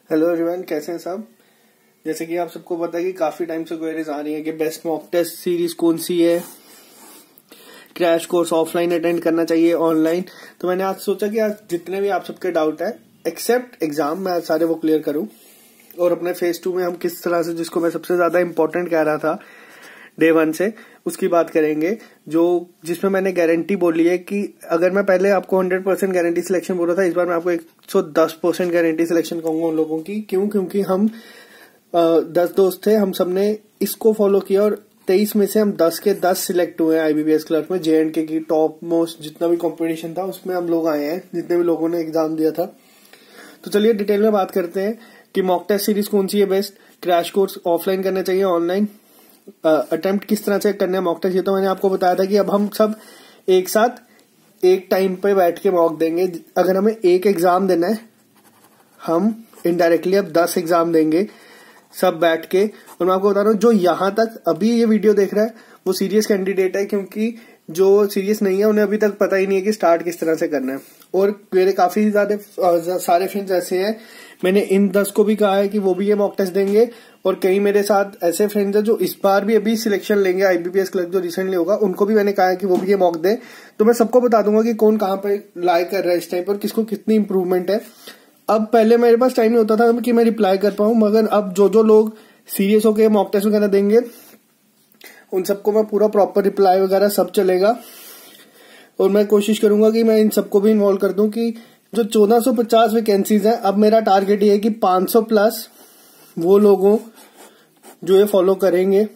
Hello everyone, कैसे हैं सब। जैसे कि आप सबको पता है कि काफी टाइम से क्वेरीज आ रही है कि बेस्ट मॉक टेस्ट सीरीज कौन सी है, क्रैश कोर्स ऑफलाइन अटेंड करना चाहिए ऑनलाइन। तो मैंने आज सोचा कि आज जितने भी आप सबके डाउट है एक्सेप्ट एग्जाम, मैं आज सारे वो क्लियर करूं और अपने फेज 2 में हम किस तरह से, जिसको मैं सबसे ज्यादा इंपॉर्टेंट कह रहा था डे 1 से, उसकी बात करेंगे। जो जिसमें मैंने गारंटी बोली है कि अगर मैं पहले आपको 100% गारंटी सिलेक्शन बोल रहा था, इस बार मैं आपको 110% गारंटी सिलेक्शन कहूंगा उन लोगों की। क्यों? क्योंकि हम 10 दोस्त थे, हम सबने इसको फॉलो किया और 23 में से हम 10 के 10 सिलेक्ट हुए हैं IBPS क्लर्क में। JNK की टॉप मोस्ट जितना भी कॉम्पिटिशन था उसमें हम लोग आए हैं, जितने भी लोगों ने एग्जाम दिया था। तो चलिए डिटेल में बात करते हैं कि मॉक टेस्ट सीरीज कौन सी है बेस्ट, क्रैश कोर्स ऑफलाइन करना चाहिए ऑनलाइन, अटेम्प्ट किस तरह से करना है मॉक टेस्ट। ये तो मैंने आपको बताया था कि अब हम सब एक साथ एक टाइम पे बैठ के मॉक देंगे। अगर हमें एक एग्जाम देना है, हम इनडायरेक्टली अब 10 एग्जाम देंगे सब बैठ के। और मैं आपको बता रहा हूँ, जो यहां तक अभी ये वीडियो देख रहा है वो सीरियस कैंडिडेट है, क्योंकि जो सीरियस नहीं है उन्हें अभी तक पता ही नहीं है कि स्टार्ट किस तरह से करना है। और मेरे काफी ज्यादा सारे फ्रेंड्स ऐसे हैं, मैंने इन 10 को भी कहा है कि वो भी ये मॉक टेस्ट देंगे। और कई मेरे साथ ऐसे फ्रेंड्स हैं जो इस बार भी अभी सिलेक्शन लेंगे IBPS क्लर्क जो रिसेंटली होगा, उनको भी मैंने कहा है कि वो भी ये मॉक दे। तो मैं सबको बता दूंगा कि कौन कहाँ पे लाई कर रहा है इस टाइम पर, किसको कितनी इंप्रूवमेंट है। अब पहले मेरे पास टाइम नहीं होता था कि मैं रिप्लाई कर पाऊं, मगर अब जो लोग सीरियस होकर मॉक टेस्ट वगैरह देंगे उन सबको मैं पूरा प्रॉपर रिप्लाई वगैरह सब चलेगा। और मैं कोशिश करूंगा कि मैं इन सबको भी इन्वॉल्व कर दूं कि जो 1450 वैकेंसीज हैं, अब मेरा टारगेट ये है कि 500 प्लस वो लोगों जो ये फॉलो करेंगे।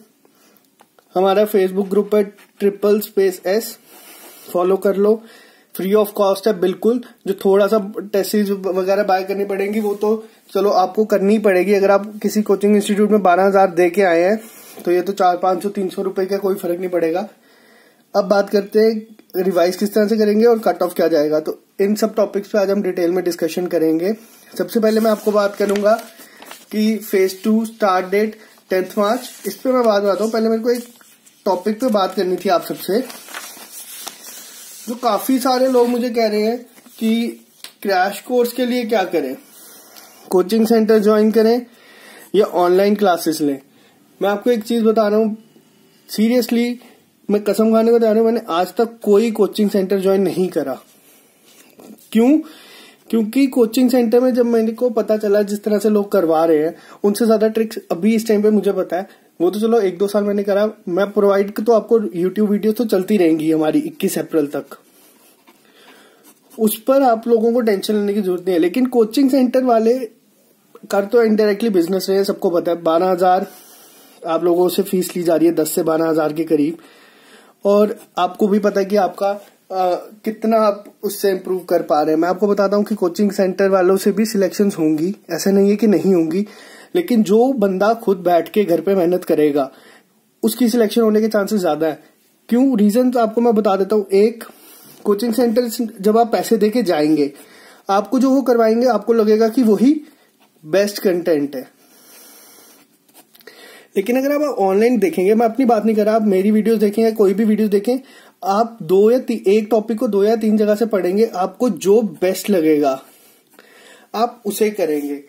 हमारा फेसबुक ग्रुप है SSS, फॉलो कर लो, फ्री ऑफ कॉस्ट है बिल्कुल। जो थोड़ा सा टेस्ट वगैरह बाय करनी पड़ेगी वो तो चलो आपको करनी ही पड़ेगी। अगर आप किसी कोचिंग इंस्टीट्यूट में 12,000 दे के आए हैं तो ये तो 400-500-300 रुपए का कोई फर्क नहीं पड़ेगा। अब बात करते हैं रिवाइज किस तरह से करेंगे और कट ऑफ क्या जाएगा। तो इन सब टॉपिक्स पे आज हम डिटेल में डिस्कशन करेंगे। सबसे पहले मैं आपको बात करूंगा कि फेज 2 स्टार्ट डेट 10 मार्च, इस पे मैं बात करता हूँ। पहले मेरे को एक टॉपिक पे बात करनी थी आप सबसे। जो काफी सारे लोग मुझे कह रहे हैं कि क्रैश कोर्स के लिए क्या करें, कोचिंग सेंटर ज्वाइन करें या ऑनलाइन क्लासेस लें। मैं आपको एक चीज बता रहा हूँ, सीरियसली मैं कसम खाने को बता रहा हूँ, मैंने आज तक कोई कोचिंग सेंटर ज्वाइन नहीं करा। क्यों? क्योंकि कोचिंग सेंटर में जब मेरे को पता चला जिस तरह से लोग करवा रहे हैं, उनसे ज्यादा ट्रिक्स अभी इस टाइम पे मुझे पता है। वो तो चलो 1-2 साल मैंने करा, मैं प्रोवाइड तो आपको YouTube वीडियो तो चलती रहेंगी हमारी 21 अप्रैल तक, उस पर आप लोगों को टेंशन लेने की जरूरत नहीं है। लेकिन कोचिंग सेंटर वाले कर तो इनडायरेक्टली बिजनेस रहे, सबको पता है। 12,000 आप लोगों से फीस ली जा रही है, 10 से 12,000 के करीब। और आपको भी पता है कि आपका कितना आप उससे इम्प्रूव कर पा रहे हैं। मैं आपको बताता हूँ कि कोचिंग सेंटर वालों से भी सिलेक्शंस होंगी, ऐसा नहीं है कि नहीं होंगी। लेकिन जो बंदा खुद बैठ के घर पे मेहनत करेगा उसकी सिलेक्शन होने के चांसेस ज्यादा है। क्यों? रीजन तो आपको मैं बता देता हूँ। एक, कोचिंग सेंटर जब आप पैसे देके जाएंगे, आपको जो वो करवाएंगे आपको लगेगा कि वही बेस्ट कंटेंट है। लेकिन अगर आप ऑनलाइन देखेंगे, मैं अपनी बात नहीं कर रहा, आप मेरी वीडियोस देखें या कोई भी वीडियोस देखें, आप एक टॉपिक को 2 या 3 जगह से पढ़ेंगे, आपको जो बेस्ट लगेगा आप उसे करेंगे।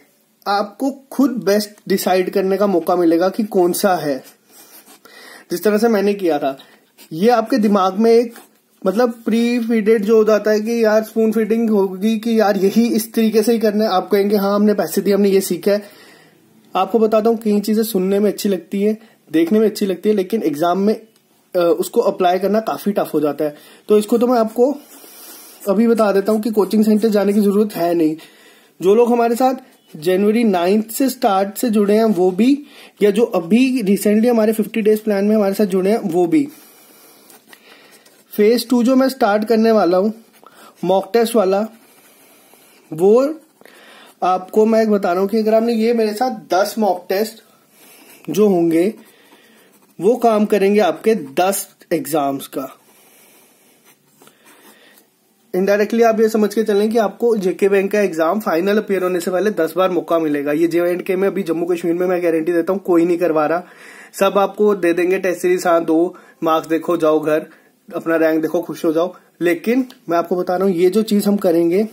आपको खुद बेस्ट डिसाइड करने का मौका मिलेगा कि कौन सा है। जिस तरह से मैंने किया था, ये आपके दिमाग में एक मतलब प्री फीडेड जो हो जाता है कि यार स्पून फीडिंग होगी कि यार यही इस तरीके से ही करना है। आप कहेंगे हाँ हमने पैसे दिए, हमने ये सीखा है। आपको बताता हूँ, कई चीजें सुनने में अच्छी लगती है, देखने में अच्छी लगती है, लेकिन एग्जाम में उसको अप्लाई करना काफी टफ हो जाता है। तो इसको तो मैं आपको अभी बता देता हूँ कि कोचिंग सेंटर जाने की जरूरत है नहीं। जो लोग हमारे साथ जनवरी 9 से स्टार्ट से जुड़े हैं वो भी, या जो अभी रिसेंटली हमारे 50 डेज प्लान में हमारे साथ जुड़े हैं वो भी, फेज 2 जो मैं स्टार्ट करने वाला हूं मॉक टेस्ट वाला, वो आपको मैं बता रहा हूं कि अगर आपने ये मेरे साथ 10 मॉक टेस्ट जो होंगे वो काम करेंगे आपके 10 एग्जाम्स का। इनडायरेक्टली आप ये समझ के चलें कि आपको JK बैंक का एग्जाम फाइनल अपीयर होने से पहले 10 बार मौका मिलेगा। ये J&K में अभी जम्मू कश्मीर में मैं गारंटी देता हूँ कोई नहीं करवा रहा। सब आपको दे देंगे टेस्ट सीरीज, हाँ 2 मार्क्स देखो जाओ घर, अपना रैंक देखो खुश हो जाओ। लेकिन मैं आपको बता रहा हूँ ये जो चीज हम करेंगे,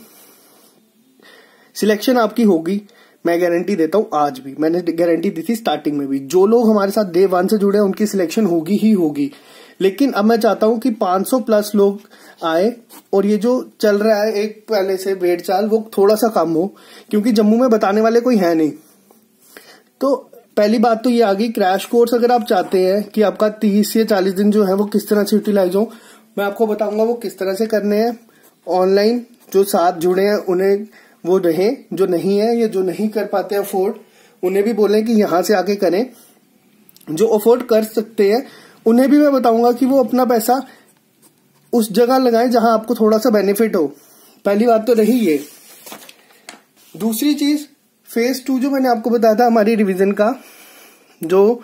सिलेक्शन आपकी होगी, मैं गारंटी देता हूं, आज भी मैंने गारंटी दी थी स्टार्टिंग में भी, जो लोग हमारे साथ डे 1 से जुड़े हैं उनकी सिलेक्शन होगी ही होगी। लेकिन अब मैं चाहता हूं कि 500 प्लस लोग आए और ये जो चल रहा है एक पहले से भेड़ चाल वो थोड़ा सा कम हो, क्योंकि जम्मू में बताने वाले कोई है नहीं। तो पहली बात तो ये आ गई, क्रैश कोर्स अगर आप चाहते हैं कि आपका 30 या 40 दिन जो है वो किस तरह से यूटिलाइज हो, मैं आपको बताऊंगा वो किस तरह से करने हैं। ऑनलाइन जो साथ जुड़े हैं उन्हें वो रहें, जो नहीं है या जो नहीं कर पाते अफोर्ड उन्हें भी बोलें कि यहां से आके करें। जो अफोर्ड कर सकते हैं उन्हें भी मैं बताऊंगा कि वो अपना पैसा उस जगह लगाएं जहां आपको थोड़ा सा बेनिफिट हो। पहली बात तो रही ये। दूसरी चीज, फेज 2 जो मैंने आपको बताया था हमारी रिवीजन का, जो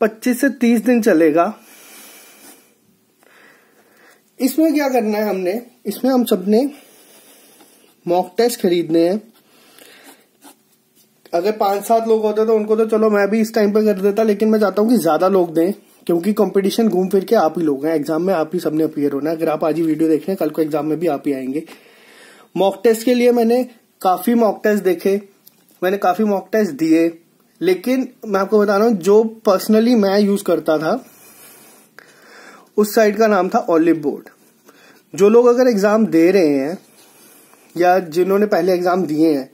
25 से 30 दिन चलेगा, इसमें क्या करना है हमने, इसमें हम सबने मॉक टेस्ट खरीदने हैं। अगर 5-7 लोग होते तो उनको तो चलो मैं भी इस टाइम पे कर देता, लेकिन मैं चाहता हूं कि ज्यादा लोग दें, क्योंकि कंपटीशन घूम फिर के आप ही लोग हैं। एग्जाम में आप ही सबने अपीयर होना है। अगर आप आज ही वीडियो देख रहे हैं, कल को एग्जाम में भी आप ही आएंगे। मॉक टेस्ट के लिए मैंने काफी मॉक टेस्ट देखे, मैंने काफी मॉक टेस्ट दिए, लेकिन मैं आपको बता रहा हूं जो पर्सनली मैं यूज करता था उस साइट का नाम था ऑलिव बोर्ड। जो लोग अगर एग्जाम दे रहे हैं या जिन्होंने पहले एग्जाम दिए हैं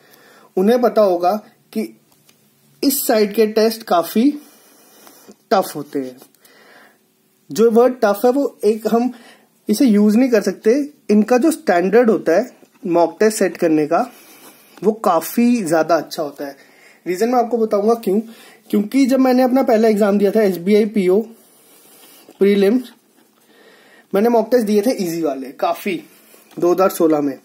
उन्हें पता होगा कि इस साइट के टेस्ट काफी टफ होते हैं। जो वर्ड टफ है वो एक हम इसे यूज नहीं कर सकते। इनका जो स्टैंडर्ड होता है मॉक टेस्ट सेट करने का वो काफी ज्यादा अच्छा होता है। रीजन मैं आपको बताऊंगा क्यों। क्योंकि जब मैंने अपना पहला एग्जाम दिया था SBI PO प्रीलिम्स, मैंने मॉक टेस्ट दिए थे इजी वाले काफी, 2016 में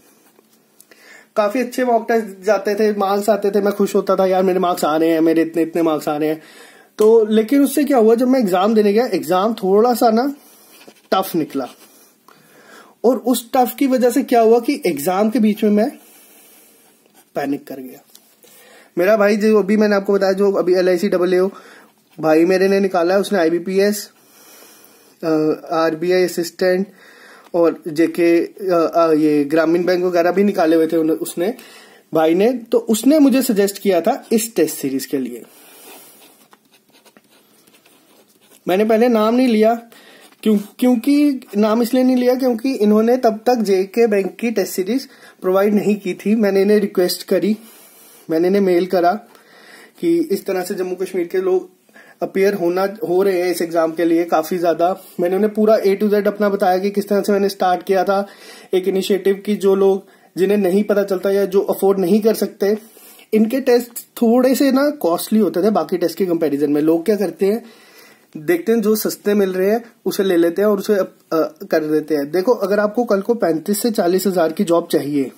काफी अच्छे मॉक टेस्ट जाते थे, मार्क्स आते थे, मैं खुश होता था यार मेरे मार्क्स आ रहे हैं, मेरे इतने इतने मार्क्स आ रहे हैं। तो लेकिन उससे क्या हुआ, जब मैं एग्जाम देने गया एग्जाम थोड़ा सा ना टफ निकला, और उस टफ की वजह से क्या हुआ कि एग्जाम के बीच में मैं पैनिक कर गया। मेरा भाई जो अभी मैंने आपको बताया, जो अभी LIC AAO भाई मेरे ने निकाला है, उसने IBPS RBI असिस्टेंट और JK ये ग्रामीण बैंक वगैरह भी निकाले हुए थे उसने भाई ने। तो उसने मुझे सजेस्ट किया था इस टेस्ट सीरीज के लिए। मैंने पहले नाम नहीं लिया, क्योंकि नाम इसलिए नहीं लिया क्योंकि इन्होंने तब तक JK बैंक की टेस्ट सीरीज प्रोवाइड नहीं की थी। मैंने इन्हें रिक्वेस्ट करी, मैंने इन्हें मेल करा कि इस तरह से जम्मू कश्मीर के लोग अपीयर हो रहे हैं इस एग्जाम के लिए काफी ज्यादा। मैंने उन्हें पूरा A to Z अपना बताया कि किस तरह से मैंने स्टार्ट किया था एक इनिशिएटिव की। जो लोग जिन्हें नहीं पता चलता या जो अफोर्ड नहीं कर सकते, इनके टेस्ट थोड़े से ना कॉस्टली होते थे बाकी टेस्ट के कंपैरिजन में। लोग क्या करते हैं, देखते हैं जो सस्ते मिल रहे हैं उसे ले लेते हैं और उसे कर देते हैं। देखो अगर आपको कल को 35 से 40 हजार की जॉब चाहिए,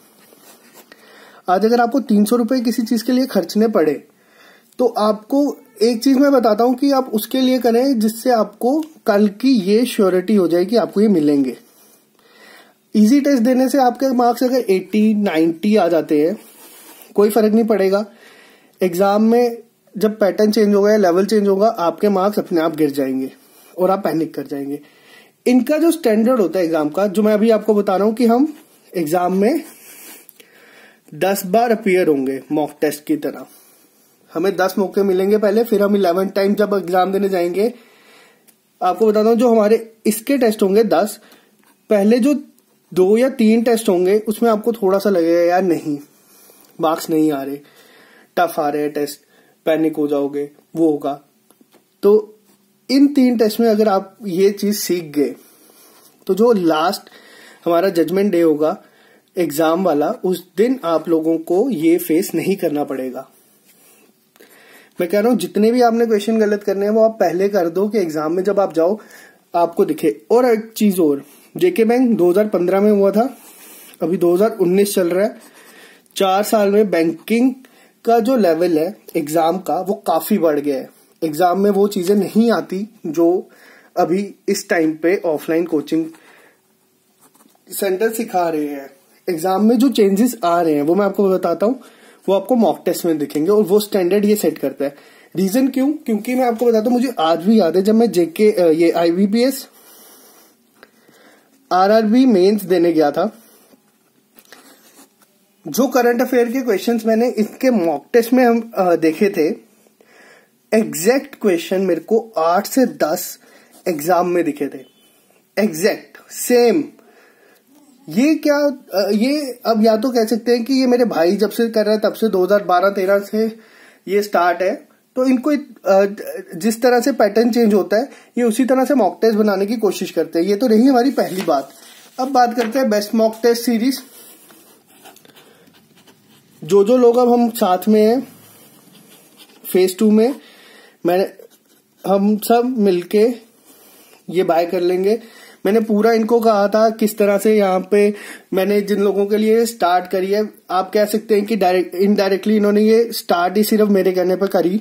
आज अगर आपको 300 रुपए किसी चीज के लिए खर्चने पड़े, तो आपको एक चीज मैं बताता हूं कि आप उसके लिए करें जिससे आपको कल की ये श्योरिटी हो जाए कि आपको ये मिलेंगे। इजी टेस्ट देने से आपके मार्क्स अगर 80-90 आ जाते हैं कोई फर्क नहीं पड़ेगा। एग्जाम में जब पैटर्न चेंज होगा या लेवल चेंज होगा, आपके मार्क्स अपने आप गिर जाएंगे और आप पैनिक कर जाएंगे। इनका जो स्टैंडर्ड होता है एग्जाम का, जो मैं अभी आपको बता रहा हूं कि हम एग्जाम में 10 बार अपीयर होंगे मॉक टेस्ट की तरह। हमें 10 मौके मिलेंगे पहले, फिर हम 11 टाइम जब एग्जाम देने जाएंगे। आपको बताता हूं जो हमारे इसके टेस्ट होंगे 10, पहले जो 2 या 3 टेस्ट होंगे उसमें आपको थोड़ा सा लगेगा यार नहीं मार्क्स नहीं आ रहे, टफ आ रहे हैं टेस्ट, पैनिक हो जाओगे, वो होगा। तो इन 3 टेस्ट में अगर आप ये चीज सीख गए तो जो लास्ट हमारा जजमेंट डे होगा एग्जाम वाला, उस दिन आप लोगों को ये फेस नहीं करना पड़ेगा। मैं कह रहा हूं जितने भी आपने क्वेश्चन गलत करने हैं वो आप पहले कर दो कि एग्जाम में जब आप जाओ आपको दिखे। और एक चीज और, JK बैंक 2015 में हुआ था, अभी 2019 चल रहा है। 4 साल में बैंकिंग का जो लेवल है एग्जाम का वो काफी बढ़ गया है। एग्जाम में वो चीजें नहीं आती जो अभी इस टाइम पे ऑफलाइन कोचिंग सेंटर सिखा रहे हैं। एग्जाम में जो चेंजेस आ रहे हैं वो मैं आपको बताता हूं, वो आपको मॉक टेस्ट में दिखेंगे और वो स्टैंडर्ड ये सेट करता है। रीजन क्यों, क्योंकि मैं आपको बताता हूं, मुझे आज भी याद है जब मैं ये IBPS RRB मेंस देने गया था, जो करंट अफेयर के क्वेश्चंस मैंने इसके मॉक टेस्ट में हम देखे थे, एग्जैक्ट क्वेश्चन मेरे को 8 से 10 एग्जाम में दिखे थे, एग्जैक्ट सेम। ये क्या, ये अब या तो कह सकते हैं कि ये मेरे भाई जब से कर रहे हैं तब से 2012-13 से ये स्टार्ट है, तो इनको जिस तरह से पैटर्न चेंज होता है ये उसी तरह से मॉक टेस्ट बनाने की कोशिश करते हैं। ये तो रही हमारी पहली बात। अब बात करते हैं बेस्ट मॉक टेस्ट सीरीज। जो लोग अब हम साथ में हैं फेज 2 में, हम सब मिलके ये बाय कर लेंगे। मैंने पूरा इनको कहा था किस तरह से यहाँ पे मैंने जिन लोगों के लिए स्टार्ट करी है, आप कह सकते हैं कि डायरेक्ट इनडायरेक्टली इन्होंने ये स्टार्ट ही सिर्फ मेरे कहने पर करी।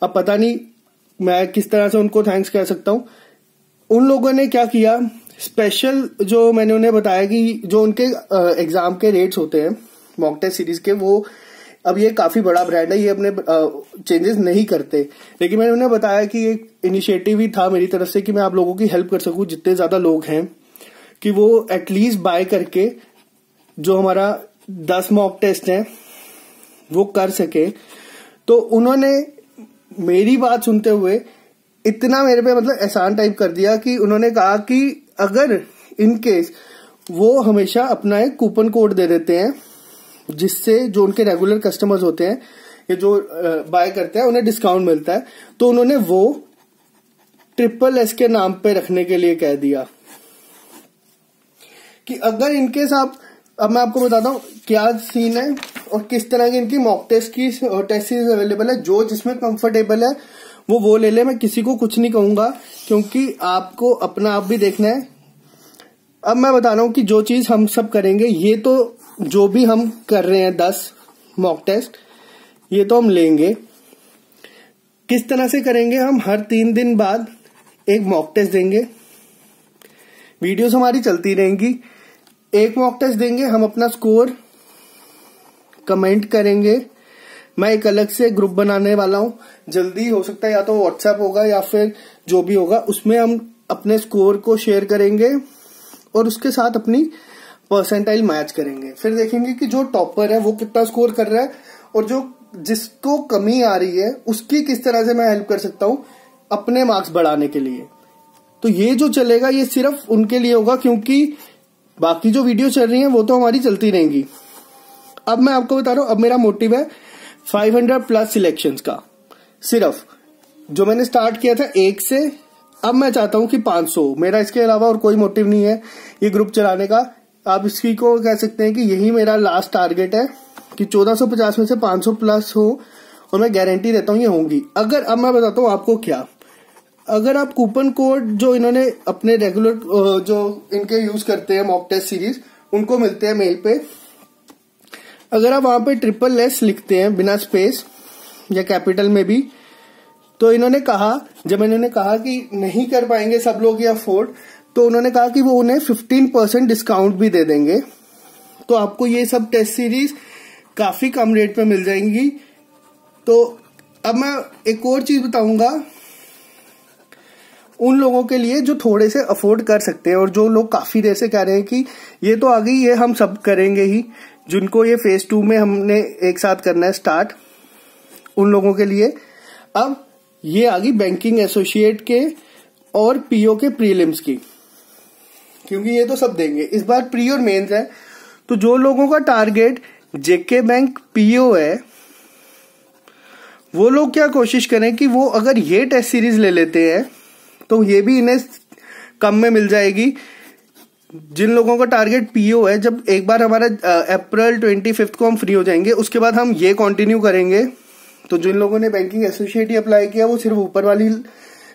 अब पता नहीं मैं किस तरह से उनको थैंक्स कह सकता हूँ। उन लोगों ने क्या किया, स्पेशल जो मैंने उन्हें बताया कि जो उनके एग्जाम के रेट्स होते हैं मॉक टेस्ट सीरीज के, वो अब ये काफी बड़ा ब्रांड है, ये अपने चेंजेस नहीं करते, लेकिन मैंने उन्हें बताया कि एक इनिशिएटिव ही था मेरी तरफ से कि मैं आप लोगों की हेल्प कर सकूं, जितने ज्यादा लोग हैं, कि वो एटलीस्ट बाय करके जो हमारा 10 मॉक टेस्ट है वो कर सके। तो उन्होंने मेरी बात सुनते हुए इतना मेरे पे मतलब एहसान टाइप कर दिया कि उन्होंने कहा कि अगर इन केस वो हमेशा अपना एक कूपन कोड दे देते हैं जिससे जो उनके रेगुलर कस्टमर्स होते हैं ये जो बाय करते हैं उन्हें डिस्काउंट मिलता है, तो उन्होंने वो SSS के नाम पे रखने के लिए कह दिया कि अगर इनकेस अब मैं आपको बताता हूँ क्या सीन है और किस तरह की इनकी मॉक टेस्ट की टेस्ट सीरीज अवेलेबल है। जो जिसमें कंफर्टेबल है वो ले ले, मैं किसी को कुछ नहीं कहूंगा क्योंकि आपको अपना आप भी देखना है। अब मैं बता रहा हूँ कि जो चीज हम सब करेंगे, ये तो जो भी हम कर रहे हैं 10 मॉक टेस्ट, ये तो हम लेंगे। किस तरह से करेंगे, हम हर 3 दिन बाद एक मॉक टेस्ट देंगे, वीडियोस हमारी चलती रहेंगी। एक मॉक टेस्ट देंगे, हम अपना स्कोर कमेंट करेंगे। मैं एक अलग से ग्रुप बनाने वाला हूं, जल्दी हो सकता है, या तो व्हाट्सएप होगा या फिर जो भी होगा, उसमें हम अपने स्कोर को शेयर करेंगे और उसके साथ अपनी परसेंटाइल मैच करेंगे। फिर देखेंगे कि जो टॉपर है वो कितना स्कोर कर रहा है और जो जिसको कमी आ रही है उसकी किस तरह से मैं हेल्प कर सकता हूं अपने मार्क्स बढ़ाने के लिए। तो ये जो चलेगा ये सिर्फ उनके लिए होगा, क्योंकि बाकी जो वीडियो चल रही है वो तो हमारी चलती रहेंगी। अब मैं आपको बता रहा हूं, अब मेरा मोटिव है 500+ सिलेक्शंस का। सिर्फ जो मैंने स्टार्ट किया था 1 से, अब मैं चाहता हूं कि 500। मेरा इसके अलावा और कोई मोटिव नहीं है ये ग्रुप चलाने का। आप इसी को कह सकते हैं कि यही मेरा लास्ट टारगेट है कि 1450 में से 500+ हो, और मैं गारंटी देता हूं ये होंगी। अगर अब मैं बताता हूं आपको क्या, अगर आप कूपन कोड जो इन्होंने अपने रेगुलर जो इनके यूज करते हैं मॉक टेस्ट सीरीज, उनको मिलते हैं मेल पे, अगर आप वहां पे SSS लिखते हैं बिना स्पेस या कैपिटल में भी, तो इन्होंने कहा, जब इन्होंने कहा कि नहीं कर पाएंगे सब लोग ये अफोर्ड, तो उन्होंने कहा कि वो उन्हें 15% डिस्काउंट भी दे देंगे। तो आपको ये सब टेस्ट सीरीज काफी कम रेट पे मिल जाएंगी। तो अब मैं एक और चीज बताऊंगा उन लोगों के लिए जो थोड़े से अफोर्ड कर सकते हैं, और जो लोग काफी देर से कह रहे हैं कि ये तो आ गई, ये हम सब करेंगे ही, जिनको ये फेज 2 में हमने एक साथ करना है स्टार्ट, उन लोगों के लिए अब ये आ गई बैंकिंग एसोसिएट के और पीओ के प्रीलिम्स की, क्योंकि ये तो सब देंगे। इस बार प्री और मेंस है, तो जो लोगों का टारगेट जेके बैंक पीओ है वो लोग क्या कोशिश करें कि वो अगर ये टेस्ट सीरीज ले लेते हैं तो ये भी इन्हें कम में मिल जाएगी। जिन लोगों का टारगेट पीओ है, जब एक बार हमारा अप्रैल 25 को हम फ्री हो जाएंगे, उसके बाद हम ये कंटिन्यू करेंगे। तो जिन लोगों ने बैंकिंग एसोसिएट अप्लाई किया वो सिर्फ ऊपर वाली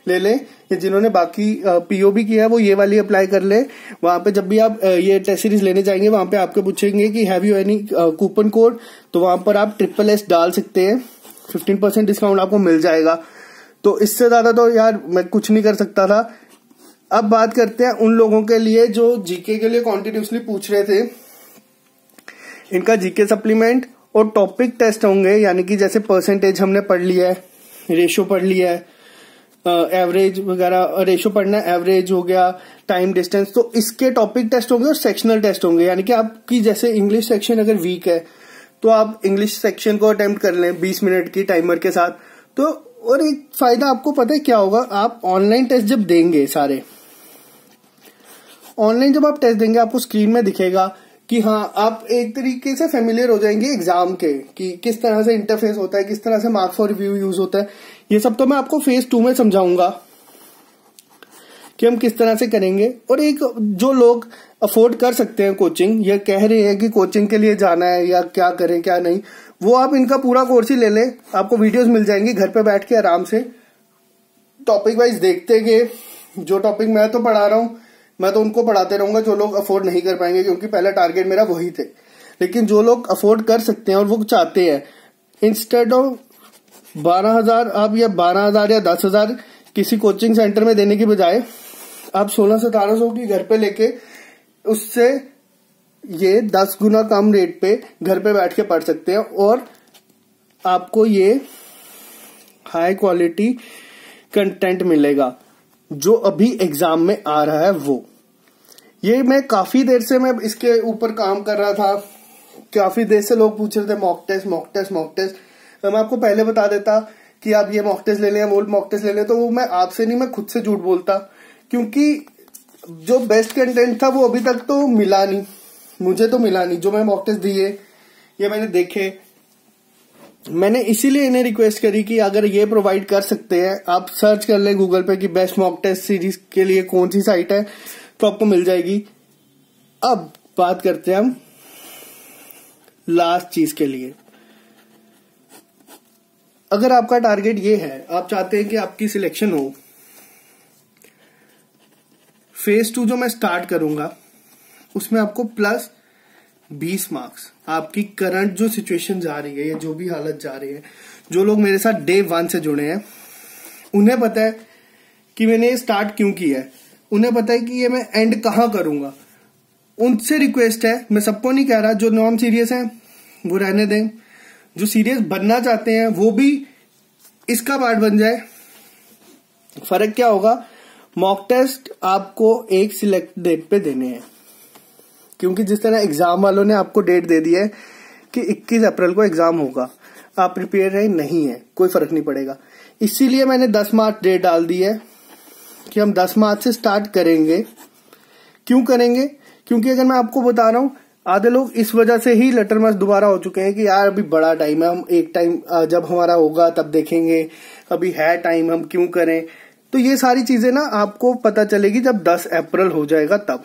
ले लें, या जिन्होंने बाकी पीओ भी किया वो ये वाली अप्लाई कर ले। वहां पे जब भी आप ये टेस्ट सीरीज लेने जाएंगे वहां पे आपको पूछेंगे कि have you any coupon code, तो वहां पर आप SSS डाल सकते हैं, 15% डिस्काउंट आपको मिल जाएगा। तो इससे ज्यादा तो यार मैं कुछ नहीं कर सकता था। अब बात करते हैं उन लोगों के लिए जो जीके के लिए कॉन्टिन्यूसली पूछ रहे थे। इनका जीके सप्लीमेंट और टॉपिक टेस्ट होंगे, यानी कि जैसे परसेंटेज हमने पढ़ लिया है, रेशियो पढ़ लिया है, एवरेज वगैरह रेशो पढ़ना है, एवरेज हो गया, टाइम डिस्टेंस, तो इसके टॉपिक टेस्ट होंगे और सेक्शनल टेस्ट होंगे। यानी कि आपकी जैसे इंग्लिश सेक्शन अगर वीक है तो आप इंग्लिश सेक्शन को अटेम्प्ट कर लें 20 मिनट की टाइमर के साथ। तो और एक फायदा आपको पता है क्या होगा, आप ऑनलाइन टेस्ट जब देंगे, सारे ऑनलाइन जब आप टेस्ट देंगे आपको स्क्रीन में दिखेगा कि हाँ आप एक तरीके से फेमिलियर हो जाएंगे एग्जाम के, कि किस तरह से इंटरफेस होता है, किस तरह से मार्क्स फॉर रिव्यू यूज होता है। ये सब तो मैं आपको फेज 2 में समझाऊंगा कि हम किस तरह से करेंगे। और एक जो लोग अफोर्ड कर सकते हैं कोचिंग, ये कह रहे हैं कि कोचिंग के लिए जाना है या क्या करें क्या नहीं, वो आप इनका पूरा कोर्स ही ले लें। आपको वीडियोस मिल जाएंगी घर पे बैठ के आराम से टॉपिक वाइज देखते गए। जो टॉपिक मैं तो पढ़ा रहा हूं मैं तो उनको पढ़ाते रहूंगा जो लोग अफोर्ड नहीं कर पाएंगे, क्योंकि पहला टारगेट मेरा वही थे। लेकिन जो लोग अफोर्ड कर सकते हैं और वो चाहते हैं, इंस्टेड ऑफ 12,000 आप या 12,000 या 10,000 किसी कोचिंग सेंटर में देने की बजाय आप 1600-1700 की घर पे लेके उससे ये 10 गुना कम रेट पे घर पे बैठ के पढ़ सकते हैं और आपको ये हाई क्वालिटी कंटेंट मिलेगा जो अभी एग्जाम में आ रहा है। वो ये मैं काफी देर से मैं इसके ऊपर काम कर रहा था, काफी देर से लोग पूछ रहे थे mock test mock test mock test. तो मैं आपको पहले बता देता कि आप ये मॉक टेस्ट ले लें, वो मॉक टेस्ट ले लें, तो वो मैं आपसे नहीं, मैं खुद से झूठ बोलता, क्योंकि जो बेस्ट कंटेंट था वो अभी तक तो मिला नहीं, मुझे तो मिला नहीं। जो मैं मॉक टेस्ट दिए ये मैंने देखे, मैंने इसीलिए इन्हें रिक्वेस्ट करी कि अगर ये प्रोवाइड कर सकते हैं, आप सर्च कर लें गूगल पे कि बेस्ट मॉक टेस्ट सीरीज के लिए कौन सी साइट है, तो आपको मिल जाएगी। अब बात करते हैं हम लास्ट चीज के लिए। अगर आपका टारगेट ये है, आप चाहते हैं कि आपकी सिलेक्शन हो, फेज 2 जो मैं स्टार्ट करूंगा उसमें आपको प्लस 20 मार्क्स, आपकी करंट जो सिचुएशन जा रही है या जो भी हालत जा रही है, जो लोग मेरे साथ डे 1 से जुड़े हैं उन्हें पता है कि मैंने ये स्टार्ट क्यों किया है, उन्हें पता है कि ये मैं एंड कहां करूंगा। उनसे रिक्वेस्ट है, मैं सबको नहीं कह रहा, जो नॉन सीरियस हैं वो रहने दें, जो सीरियस बनना चाहते हैं वो भी इसका पार्ट बन जाए। फर्क क्या होगा, मॉक टेस्ट आपको एक सिलेक्ट डेट पे देने हैं, क्योंकि जिस तरह एग्जाम वालों ने आपको डेट दे दी है कि 21 अप्रैल को एग्जाम होगा, आप प्रिपेयर रहे नहीं है, कोई फर्क नहीं पड़ेगा। इसीलिए मैंने 10 मार्च डेट डाल दी है कि हम 10 मार्च से स्टार्ट करेंगे। क्यों करेंगे, क्योंकि अगर मैं आपको बता रहा हूं, आधे लोग इस वजह से ही लेटर मार्क्स दोबारा हो चुके हैं कि यार अभी बड़ा टाइम है, हम एक टाइम जब हमारा होगा तब देखेंगे, अभी है टाइम, हम क्यों करें। तो ये सारी चीजें ना आपको पता चलेगी जब 10 अप्रैल हो जाएगा तब।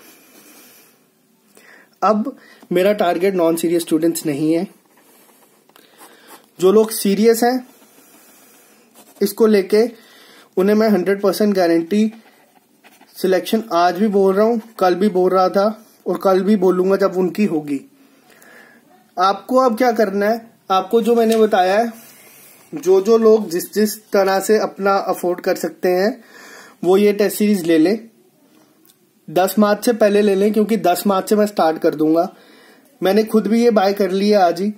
अब मेरा टारगेट नॉन सीरियस स्टूडेंट्स नहीं है, जो लोग सीरियस हैं इसको लेके उन्हें मैं 100% गारंटी सिलेक्शन आज भी बोल रहा हूं, कल भी बोल रहा था और कल भी बोलूंगा जब उनकी होगी। आपको अब क्या करना है, आपको जो मैंने बताया है, जो लोग जिस तरह से अपना अफोर्ड कर सकते हैं वो ये टेस्ट सीरीज ले लें। 10 मार्च से पहले ले लें, क्योंकि 10 मार्च से मैं स्टार्ट कर दूंगा। मैंने खुद भी ये बाय कर लिया आज ही।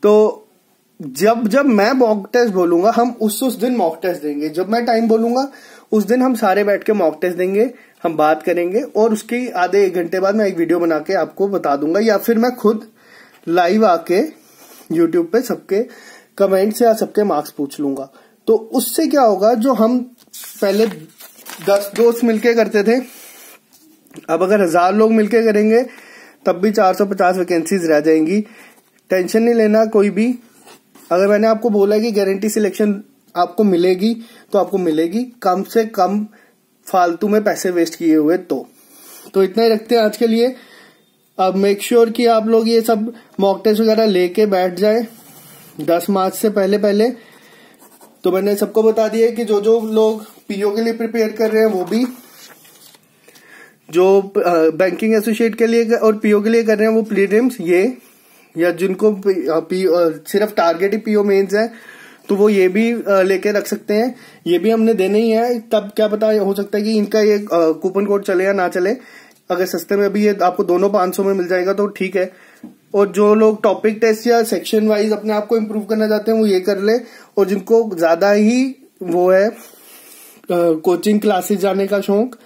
तो जब मैं मॉक टेस्ट बोलूंगा हम उस दिन मॉक टेस्ट देंगे, जब मैं टाइम बोलूंगा उस दिन हम सारे बैठ के मॉक टेस्ट देंगे, हम बात करेंगे और उसके आधे 1 घंटे बाद मैं एक वीडियो बना के आपको बता दूंगा, या फिर मैं खुद लाइव आके यूट्यूब पे सबके कमेंट से या सबके मार्क्स पूछ लूंगा। तो उससे क्या होगा, जो हम पहले 10 दोस्त मिलके करते थे, अब अगर 1000 लोग मिलके करेंगे तब भी 450 वैकेंसीज रह जाएंगी। टेंशन नहीं लेना कोई भी। अगर मैंने आपको बोला कि गारंटी सिलेक्शन आपको मिलेगी तो आपको मिलेगी, कम से कम फालतू में पैसे वेस्ट किए हुए। तो इतना ही रखते हैं आज के लिए। अब मेक श्योर कि आप लोग ये सब मॉक टेस्ट वगैरह लेके बैठ जाए 10 मार्च से पहले। तो मैंने सबको बता दिया कि जो लोग पीओ के लिए प्रिपेयर कर रहे हैं वो भी, जो बैंकिंग एसोसिएट के लिए और पीओ के लिए कर रहे हैं वो प्रीलिम्स ये, या जिनको सिर्फ टारगेट ही पीओ मेंस है तो वो ये भी लेके रख सकते हैं। ये भी हमने देने ही है, तब क्या पता हो सकता है कि इनका ये कूपन कोड चले या ना चले। अगर सस्ते में अभी ये आपको दोनों 500 में मिल जाएगा तो ठीक है। और जो लोग टॉपिक टेस्ट या सेक्शन वाइज अपने आप को इम्प्रूव करना चाहते हैं वो ये कर ले, और जिनको ज्यादा ही वो है कोचिंग क्लासेस जाने का शौक,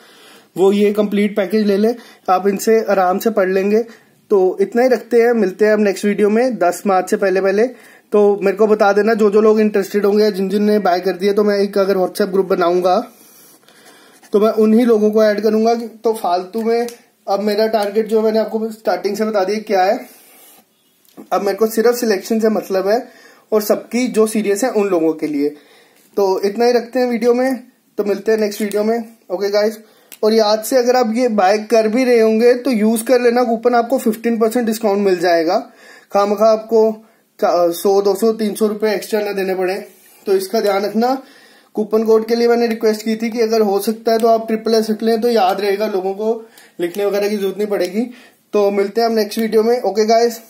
वो ये कंप्लीट पैकेज ले ले, आप इनसे आराम से पढ़ लेंगे। तो इतना ही रखते हैं, मिलते हैं अब नेक्स्ट वीडियो में 10 मार्च से पहले। तो मेरे को बता देना जो लोग इंटरेस्टेड होंगे, जिन जिन ने बाय कर दिया, तो मैं एक अगर व्हाट्सएप ग्रुप बनाऊंगा तो मैं उन्हीं लोगों को ऐड करूंगा। तो फालतू में अब मेरा टारगेट जो मैंने आपको स्टार्टिंग से बता दिया क्या है, अब मेरे को सिर्फ सिलेक्शन से मतलब है और सबकी जो सीरियस है उन लोगों के लिए। तो इतना ही रखते हैं वीडियो में, तो मिलते हैं नेक्स्ट वीडियो में। ओके गाइज, और याद से अगर आप ये बाय कर भी रहे होंगे तो यूज कर लेना, कूपन आपको 15% डिस्काउंट मिल जाएगा। खामखा आपको 100, 200, 300 रुपए एक्स्ट्रा ना देने पड़े, तो इसका ध्यान रखना। कूपन कोड के लिए मैंने रिक्वेस्ट की थी कि अगर हो सकता है तो आप SSS लिख लें, तो याद रहेगा, लोगों को लिखने वगैरह की जरूरत नहीं पड़ेगी। तो मिलते हैं हम नेक्स्ट वीडियो में। Okay guys.